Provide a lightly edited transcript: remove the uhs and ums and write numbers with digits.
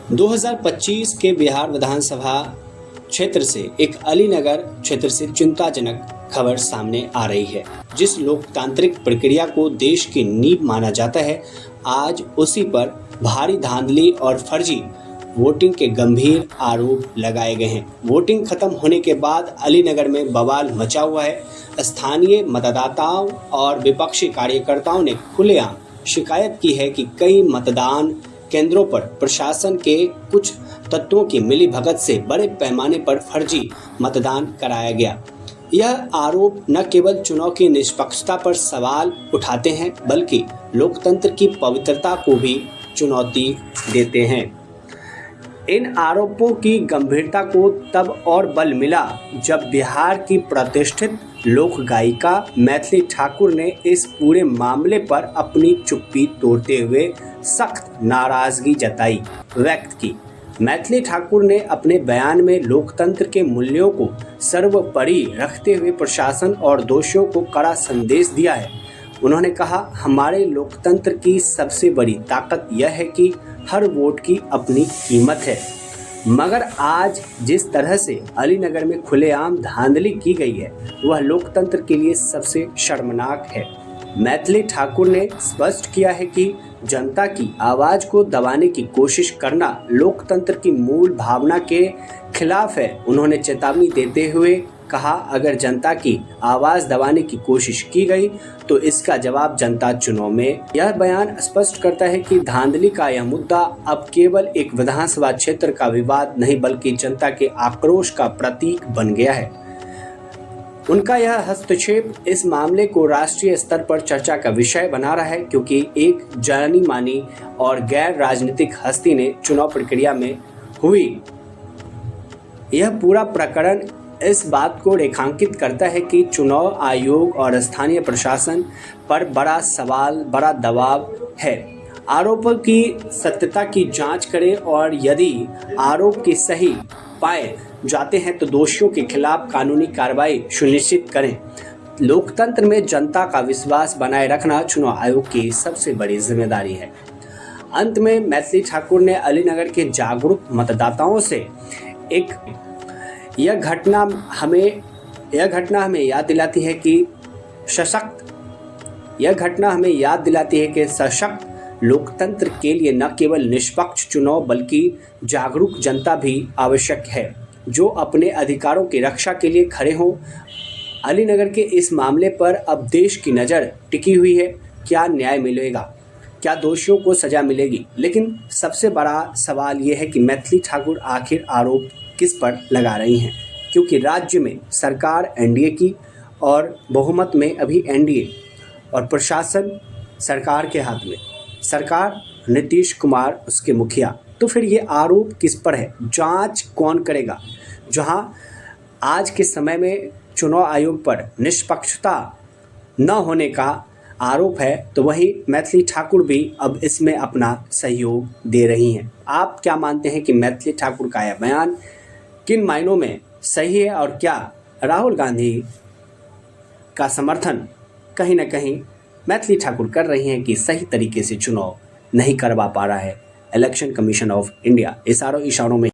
2025 के बिहार विधानसभा क्षेत्र से एक अलीनगर क्षेत्र से चिंताजनक खबर सामने आ रही है। जिस लोकतांत्रिक प्रक्रिया को देश की नींव माना जाता है, आज उसी पर भारी धांधली और फर्जी वोटिंग के गंभीर आरोप लगाए गए हैं। वोटिंग खत्म होने के बाद अलीनगर में बवाल मचा हुआ है। स्थानीय मतदाताओं और विपक्षी कार्यकर्ताओं ने खुलेआम शिकायत की है कि कई मतदान केंद्रों पर प्रशासन के कुछ तत्वों की मिलीभगत से बड़े पैमाने पर फर्जी मतदान कराया गया। यह आरोप न केवल चुनाव की निष्पक्षता पर सवाल उठाते हैं, बल्कि लोकतंत्र की पवित्रता को भी चुनौती देते हैं। इन आरोपों की गंभीरता को तब और बल मिला जब बिहार की प्रतिष्ठित लोक गायिका मैथिली ठाकुर ने इस पूरे मामले पर अपनी चुप्पी तोड़ते हुए सख्त नाराजगी व्यक्त की। मैथिली ठाकुर ने अपने बयान में लोकतंत्र के मूल्यों को सर्वोपरि रखते हुए प्रशासन और दोषियों को कड़ा संदेश दिया है। उन्होंने कहा, हमारे लोकतंत्र की सबसे बड़ी ताकत यह है कि हर वोट की अपनी कीमत है, मगर आज जिस तरह से अलीनगर में खुलेआम धांधली की गई है, वह लोकतंत्र के लिए सबसे शर्मनाक है। मैथिली ठाकुर ने स्पष्ट किया है कि जनता की आवाज को दबाने की कोशिश करना लोकतंत्र की मूल भावना के खिलाफ है। उन्होंने चेतावनी देते हुए कहा, अगर जनता की आवाज दबाने की कोशिश की गई तो इसका जवाब जनता चुनाव में। यह बयान स्पष्ट करता है कि धांधली का यह मुद्दा अब केवल एक विधानसभा क्षेत्र का विवाद नहीं, बल्कि जनता के आक्रोश का प्रतीक बन गया है। उनका यह हस्तक्षेप इस मामले को राष्ट्रीय स्तर पर चर्चा का विषय बना रहा है, क्योंकि एक जानी मानी और गैर राजनीतिक हस्ती ने चुनाव प्रक्रिया में हुई यह पूरा प्रकरण इस बात को रेखांकित करता है कि चुनाव आयोग और स्थानीय प्रशासन पर बड़ा दबाव है। आरोपों की सत्यता की जांच करें और यदि आरोप की सही पाए जाते हैं तो दोषियों के खिलाफ कानूनी कार्रवाई सुनिश्चित करें। लोकतंत्र में जनता का विश्वास बनाए रखना चुनाव आयोग की सबसे बड़ी जिम्मेदारी है। अंत में मैथिली ठाकुर ने अलीनगर के जागरूक मतदाताओं से यह घटना हमें याद दिलाती है कि सशक्त लोकतंत्र के लिए न केवल निष्पक्ष चुनाव बल्कि जागरूक जनता भी आवश्यक है, जो अपने अधिकारों की रक्षा के लिए खड़े हों। अलीनगर के इस मामले पर अब देश की नज़र टिकी हुई है। क्या न्याय मिलेगा? क्या दोषियों को सजा मिलेगी? लेकिन सबसे बड़ा सवाल ये है कि मैथिली ठाकुर आखिर आरोप किस पर लगा रही हैं, क्योंकि राज्य में सरकार एनडीए की और बहुमत में अभी एनडीए और प्रशासन सरकार के हाथ में, सरकार नीतीश कुमार उसके मुखिया। तो फिर ये आरोप किस पर है? जांच कौन करेगा? जहां आज के समय में चुनाव आयोग पर निष्पक्षता न होने का आरोप है, तो वहीं मैथिली ठाकुर भी अब इसमें अपना सहयोग दे रही हैं। आप क्या मानते हैं कि मैथिली ठाकुर का यह बयान किन मायनों में सही है, और क्या राहुल गांधी का समर्थन कहीं न कहीं मैथिली ठाकुर कर रही हैं कि सही तरीके से चुनाव नहीं करवा पा रहा है इलेक्शन कमीशन ऑफ इंडिया? इशारों में